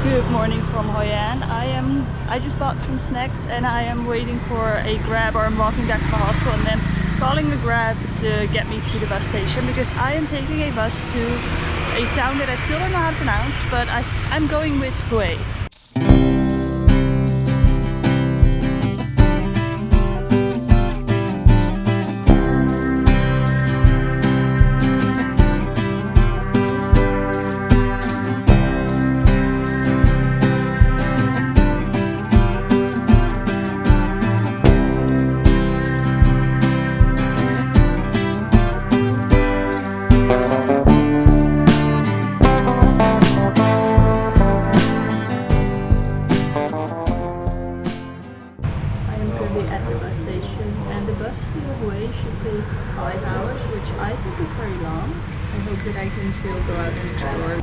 Good morning from Hoi An. I just bought some snacks and I am waiting for a Grab, or I'm walking back to my hostel and then calling the Grab to get me to the bus station, because I am taking a bus to a town that I still don't know how to pronounce, but I'm going with Hue. At the bus station, and the bus to Hue should take 5 hours, which I think is very long. I hope that I can still go out and explore.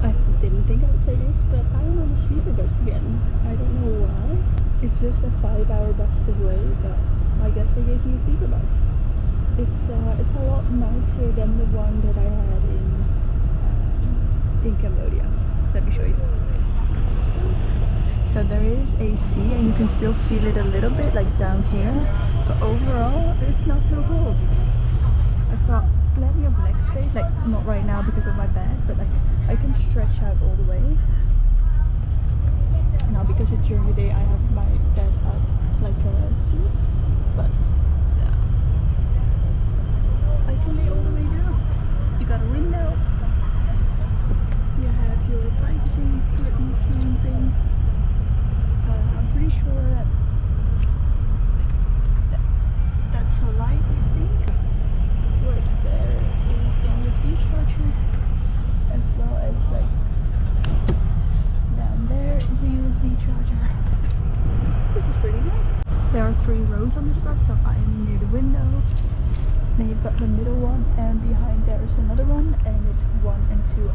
I didn't think I would say this, but I am on a sleeper bus again. I don't know why. It's just a 5-hour bus to Hue, but I guess they gave me a sleeper bus. It's a lot nicer than the one that I had in Cambodia. Let me show you. So there is AC and you can still feel it a little bit like down here, but overall it's not too cold. I've got plenty of leg space, like not right now because of my bed, but like I can stretch out all the way. Now because it's during the day I have my bed up like a seat, but yeah, I can lay all the way down. You got a window, you have your privacy curtains and thing. I'm pretty sure that's a light, I think. Right there is the USB charger, as well as like down there is a USB charger. This is pretty nice. There are 3 rows on this bus, so I am near the window. Then you've got the middle one, and behind there is another one, and it's 1 and 2.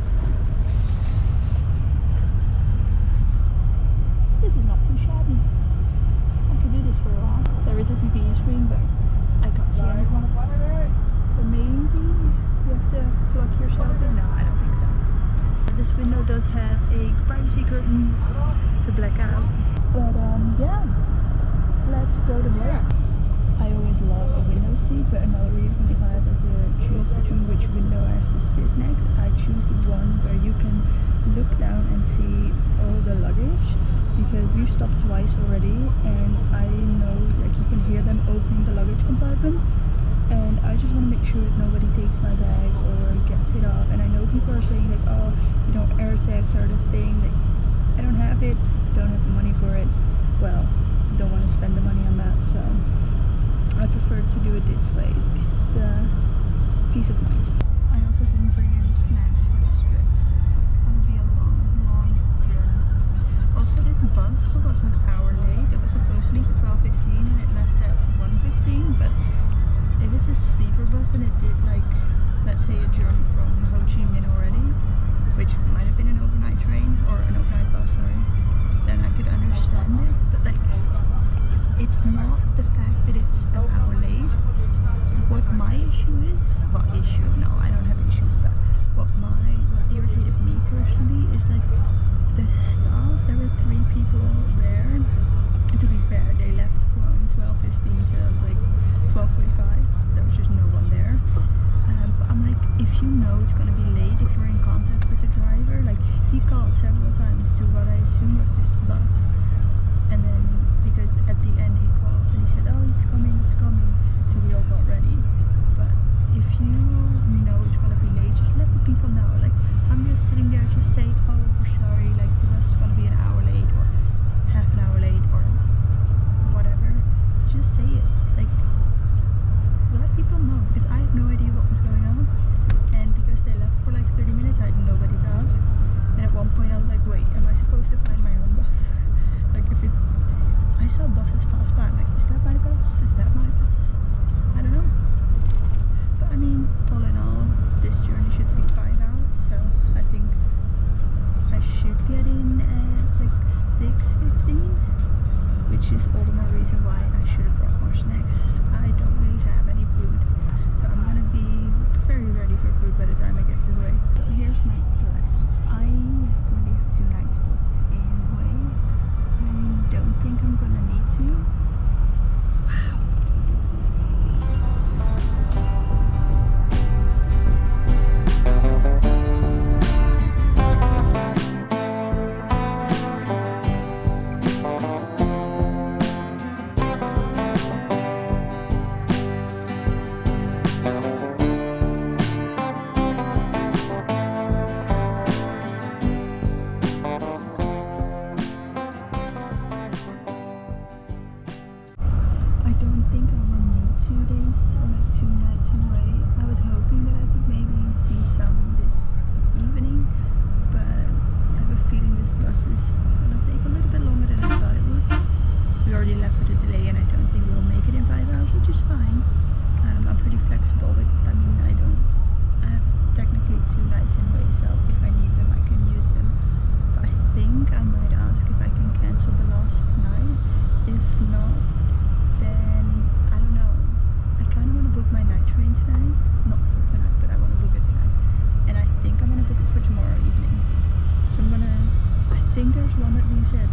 This is not too shabby. I could do this for a while. There is a TV screen, but I can't see anything. Or maybe you have to plug yourself in? No, I don't think so. This window does have a privacy curtain to black out. But yeah, let's go to there. I always love a window seat, but another reason if I have to choose between which window I have to sit next, I choose the one where you can look down and see all the luggage. Because we've stopped twice already, and I know like you can hear them opening the luggage compartment, and I just want to make sure that nobody takes my bag or gets it off. And I know people are saying like, oh, you know, air tags are the thing. Like, I don't have it, don't have the money for it. Well, don't want to spend the money on that, so I prefer to do it this way. It's peace of mind. I also didn't bring any snacks for the strips. It's gonna be a long journey. Also, this bus was an hour late. It was supposed to leave at 12:15 and it left at 1:15, but if it's a sleeper bus and it did like, let's say a journey from Ho Chi Minh already, which might have been an overnight train or an overnight bus, sorry, then I could understand it. But like, it's not the fact that it's an hour late. What my issue is, well, no, I don't have issues, but what irritated me personally is like the staff. There were 3 people there. To be fair, they left from 12:15 to like 12:45. There was just no one there. But I'm like, if you know it's gonna be late, if you're in contact with the driver, like he called several times to what I assume was this bus, and then because at the end he called and he said, oh, it's coming, so we all got ready. But if you know it's gonna be late, just let the people know. Like, I'm just sitting there, just say, oh, we're sorry, like the bus is gonna be an hour late or half an hour late or whatever. Just say it. Like, let people know, because I had no idea what was going on, and because they left for like 30 minutes I had nobody to ask. And at one point I was like, wait, am I supposed to find my own bus? Like, I saw buses pass by, I'm like, is that my bus? Is that my bus? I don't know. But I mean, all in all, this journey should take 5 hours, so I think I should get in at like 6:15, which is all the more reason why I should have brought more snacks. I don't really have any food, so I'm gonna be very ready for food by the time I get to Hue. So here's my plan. I currently have 2 nights booked. ask if I can cancel the last night. If not, then I don't know. I kind of want to book my night train tonight. Not for tonight, but I want to book it tonight. And I think I'm gonna book it for tomorrow evening. So I think there's one that leaves at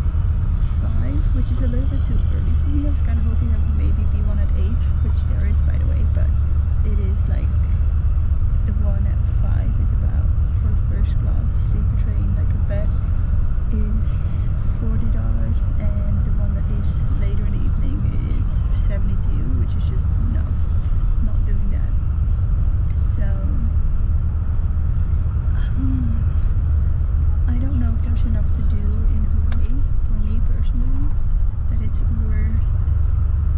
5, which is a little bit too early for me. I was kind of hoping there would maybe be one at 8, which there is, by the way, but it is like the one at 5 is about, for first class sleeper train, like a bed is $40, and the one that leaves later in the evening is 72, which is just no, not doing that. So I don't know if there's enough to do in Hue for me personally that it's worth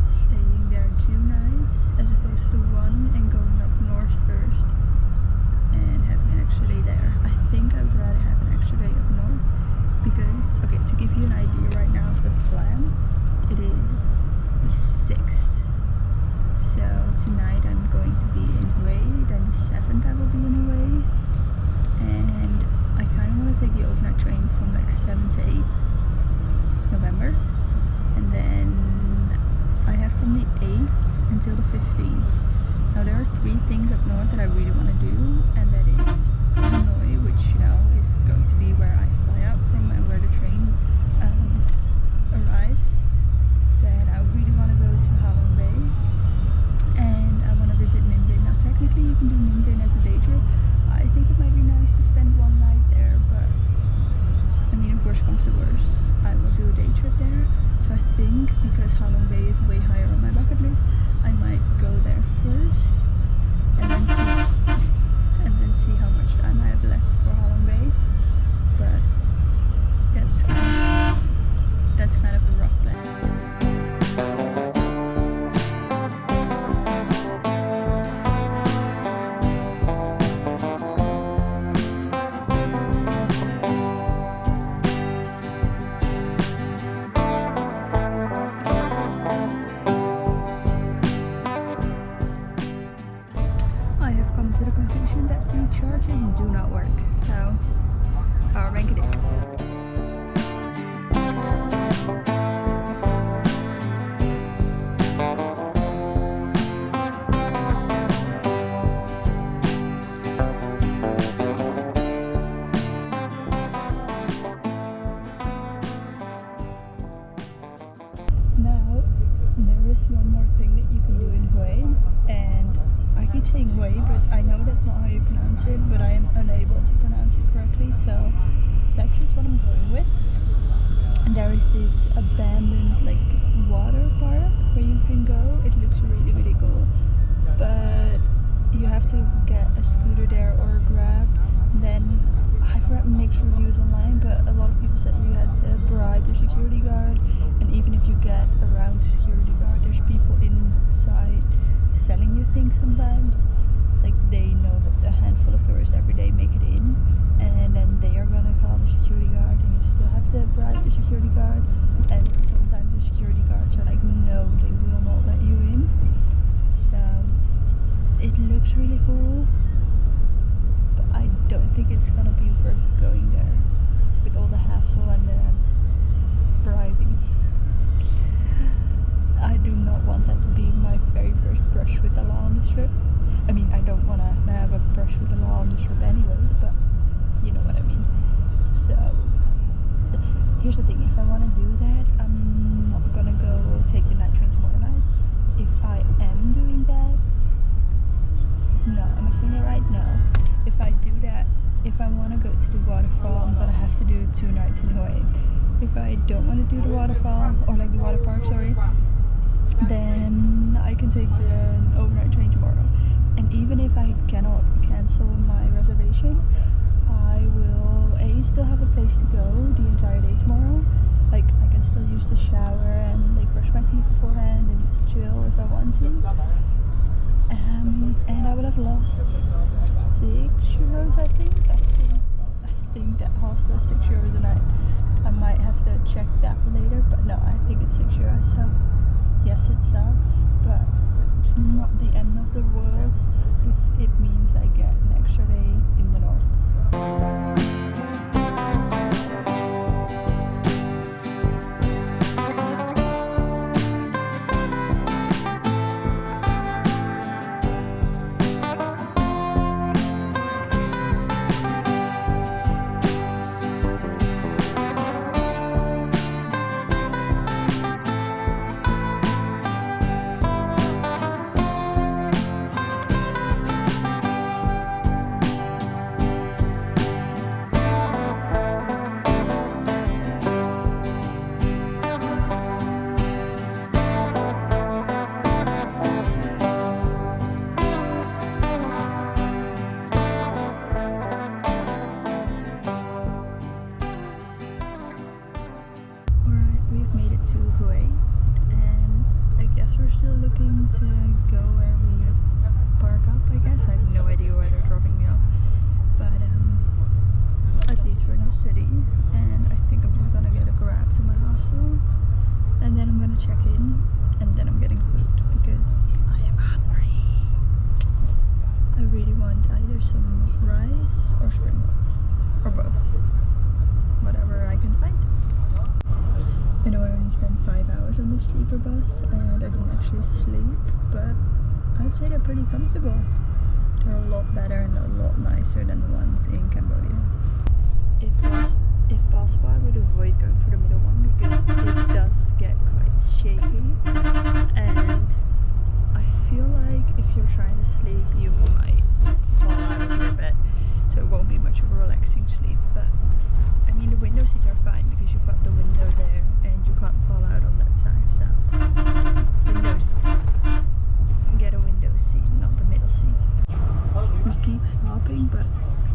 staying there 2 nights as opposed to 1 and going up north first and having an extra day there. I think I would rather have an extra day up north because, okay, to give you an idea right now of the plan, it is the 6th. So tonight I'm going to be in Hue, then the 7th I will be in Hue, and I kind of want to take the overnight train from like 7th to 8th November, and then I have from the 8th until the 15th. Now there are 3 things up north that I really want to do, and that is Hanoi, which you know is going to be where I fly out from and where the train arrives. Then I really want to go to Halong Bay, and I want to visit Ninh Bình. Now technically you can do Ninh Bình as a day trip. I think it might be nice to spend 1 night there, but I mean, if worst comes to worst, I will do a day trip there. So I think because Halong Bay is way higher on my bucket list, I might go there first and then see how much time I have left for Halong Bay. But that's kind of a rough plan. Chargers do not work, so power bank it is. Now, there is one more thing that you can do in Hue, and I keep saying Hue, but I know that's not how you pronounce it, but I am unable to pronounce it correctly, so that's just what I'm going with. And there is this abandoned like water park where you can go. It looks really, really cool, but you have to get a scooter there or a Grab. Then I've read mixed reviews online, but a lot of people said you had to bribe the security guard, and even if you get around the security guard, there's people inside selling you things sometimes. Like they know that a handful of tourists every day make it in, and then they are gonna call the security guard, and you still have to bribe the security guard. And sometimes the security guards are like, no, they will not let you in. So it looks really cool, but I don't think it's gonna be worth going there with all the hassle and the bribing. I do not want that to be my very first brush with the law on this trip. I mean, I don't want to have a brush with the law on this trip anyways, but you know what I mean. So here's the thing, if I want to do that, I'm not gonna go take the night train tomorrow night. If I am doing that, no, am I saying it right? No. If I do that, if I want to go to the waterfall, I'm gonna have to do 2 nights in Hue. If I don't want to do the waterfall, or like the water park, sorry, then I can take the overnight train tomorrow. And even if I cannot cancel my reservation, I will still have a place to go the entire day tomorrow. Like I can still use the shower and like brush my teeth beforehand and just chill if I want to. And I will have lost €6, I think. I think that hostel is €6 a night. I might have to check that later, but no, I think it's €6. So yes, it sucks, but it's not the end of the world if it means I get an extra day in the north. still looking to go where we park up, I guess. I have no idea where they're dropping me off, but at least we're in the city, and I think I'm just gonna get a grab to my hostel, and then I'm gonna check in, and then I'm getting food because I am hungry. I really want either some rice or spring rolls, or both, whatever I can find. I know I only spent 5 hours on the sleeper bus and I didn't actually sleep, but I'd say they're pretty comfortable. They're a lot better and a lot nicer than the ones in Cambodia. If possible, I would avoid going for the middle one because it does get quite shaky, and I feel like if you're trying to sleep, you might fall out of your bed, so it won't be much of a relaxing sleep. But I mean, the window seats are fine because you've got the window there and you can't fall out on that side, so windows, get a window seat, not the middle seat. We keep stopping, but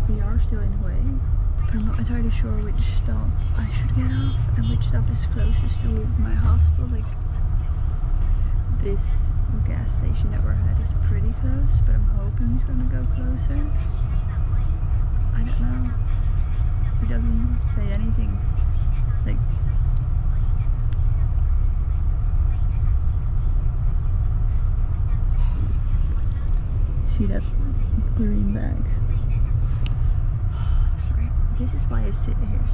we are still in Hue, but I'm not entirely sure which stop I should get off and which stop is closest to my hostel. Like, this gas station that we're at is pretty close, but I'm hoping he's gonna go closer. I don't know. He doesn't say anything. Like, see that green bag? Sorry, this is why I sit here.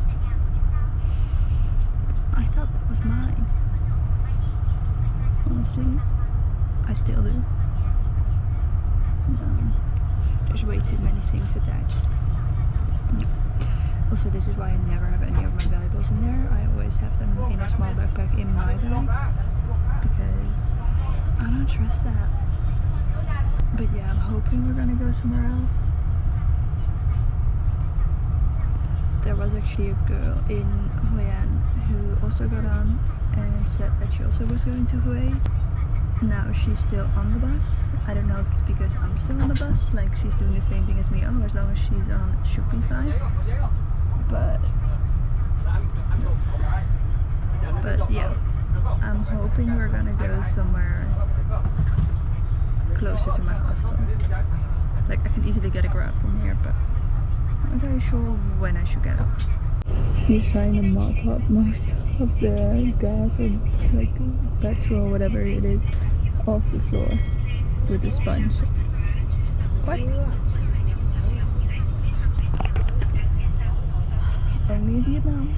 I thought that was mine. Honestly, I still do. There's way too many things attached. Also, this is why I never have any of my valuables in there. I always have them in a small backpack in my bag because I don't trust that. But yeah, I'm hoping we're gonna go somewhere else. There was actually a girl in Hue An who also got on and said that she also was going to Hue. Now she's still on the bus. I don't know if it's because I'm still on the bus, like she's doing the same thing as me. Oh, as long as she's on, it should be fine. But yeah, I'm hoping we're gonna go somewhere closer to my hostel. Like, I can easily get a grab from here, but I'm not entirely sure when I should get off. He's trying to mop up most of the gas or like petrol, whatever it is, off the floor with a sponge. What? Only Vietnam.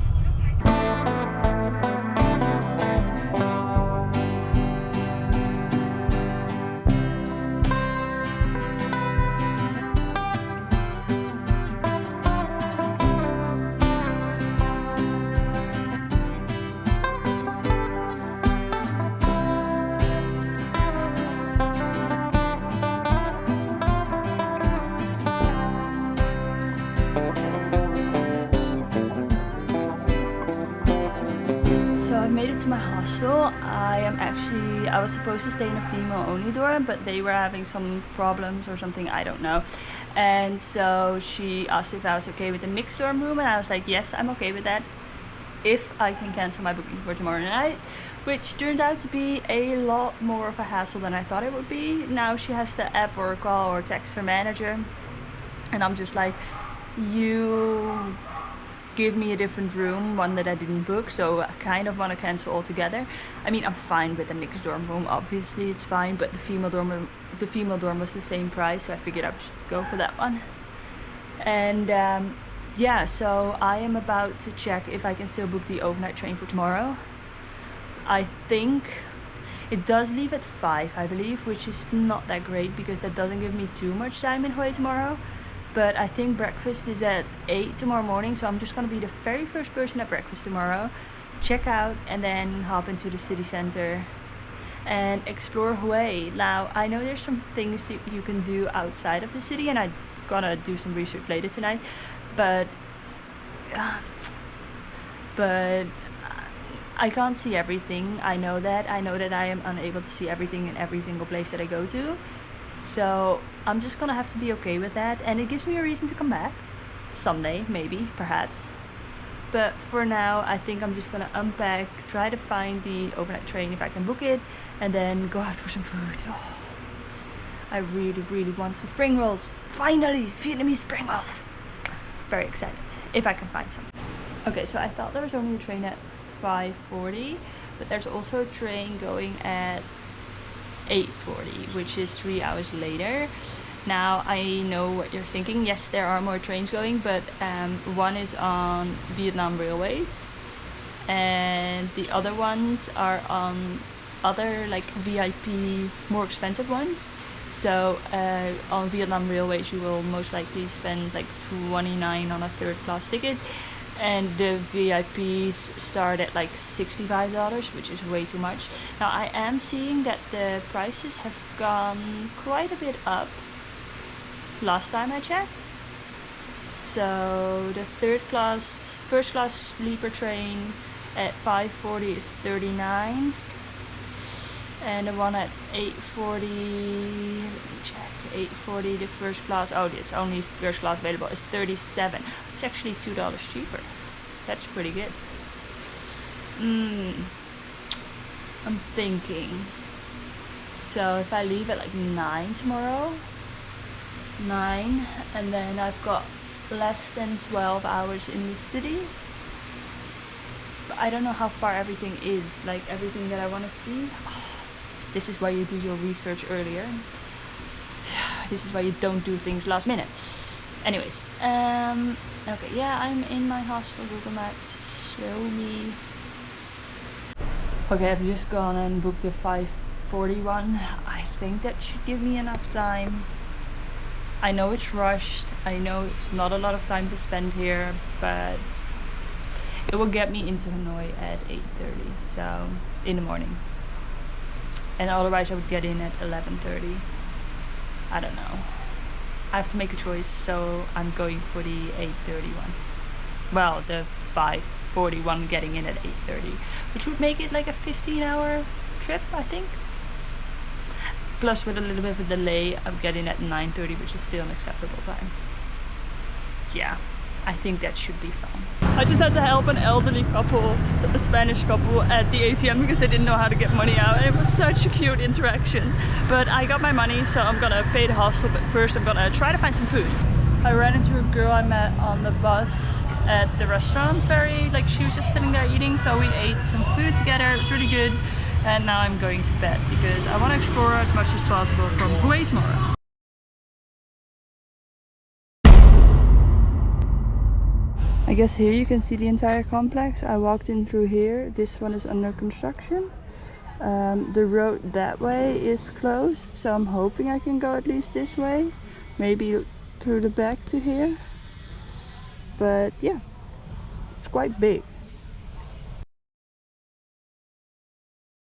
To my hostel. I was supposed to stay in a female only dorm, but they were having some problems or something, I don't know, and so she asked if I was okay with the mixed dorm room, and I was like, yes, I'm okay with that if I can cancel my booking for tomorrow night, which turned out to be a lot more of a hassle than I thought it would be. Now she has to app or call or text her manager, and I'm just like, you give me a different room, one that I didn't book, so I kind of want to cancel altogether. I mean, I'm fine with the mixed dorm room, obviously it's fine, but the female dorm was the same price, so I figured I'd just go for that one. And yeah, so I am about to check if I can still book the overnight train for tomorrow. I think it does leave at 5, I believe, which is not that great because that doesn't give me too much time in Hue tomorrow. But I think breakfast is at 8 tomorrow morning, so I'm just gonna be the very first person at breakfast tomorrow, check out, and then hop into the city center and explore Hue. Now, I know there's some things you can do outside of the city, and I'm gonna do some research later tonight, but I can't see everything. I know that I am unable to see everything in every single place that I go to. So I'm just gonna have to be okay with that, and it gives me a reason to come back someday, maybe, perhaps. But for now, I think I'm just gonna unpack, try to find the overnight train if I can book it, and then go out for some food. Oh, I really want some spring rolls. Finally, Vietnamese spring rolls. Very excited, if I can find some. Okay, so I thought there was only a train at 5:40, but there's also a train going at 8:40, which is 3 hours later. Now I know what you're thinking. Yes, there are more trains going, but one is on Vietnam Railways and the other ones are on other like VIP more expensive ones. So on Vietnam Railways you will most likely spend like 29 on a third class ticket, and the VIPs start at like $65, which is way too much. Now I am seeing that the prices have gone quite a bit up last time I checked. So the first class sleeper train at 5:40 is 39, and the one at 8:40, let me check, 8:40 the first class, oh it's only first class available, is 37. It's actually $2 cheaper. That's pretty good. I'm thinking, so if I leave at like 9 tomorrow, 9, and then I've got less than 12 hours in the city, but I don't know how far everything is, like everything that I want to see. This is why you do your research earlier. This is why you don't do things last minute. Anyways, okay, yeah, I'm in my hostel. Google Maps, show me. Okay, I've just gone and booked the 5:41. I think that should give me enough time. I know it's rushed, I know it's not a lot of time to spend here, but it will get me into Hanoi at 8:30, so in the morning. And otherwise I would get in at 11:30. I don't know. I have to make a choice, so I'm going for the 8:30 one. Well, the 5:41 getting in at 8:30, which would make it like a 15-hour trip, I think. Plus with a little bit of a delay, I'm getting at 9:30, which is still an acceptable time. Yeah, I think that should be fun. I just had to help an elderly couple, a Spanish couple, at the ATM because they didn't know how to get money out, and it was such a cute interaction. But I got my money, so I'm gonna pay the hostel, but first I'm gonna try to find some food. I ran into a girl I met on the bus at the restaurant, she was just sitting there eating, so we ate some food together. It was really good. And now I'm going to bed because I want to explore as much as possible from Hue tomorrow. I guess here you can see the entire complex. I walked in through here. This one is under construction. The road that way is closed, so I'm hoping I can go at least this way. Maybe through the back to here. But yeah, it's quite big.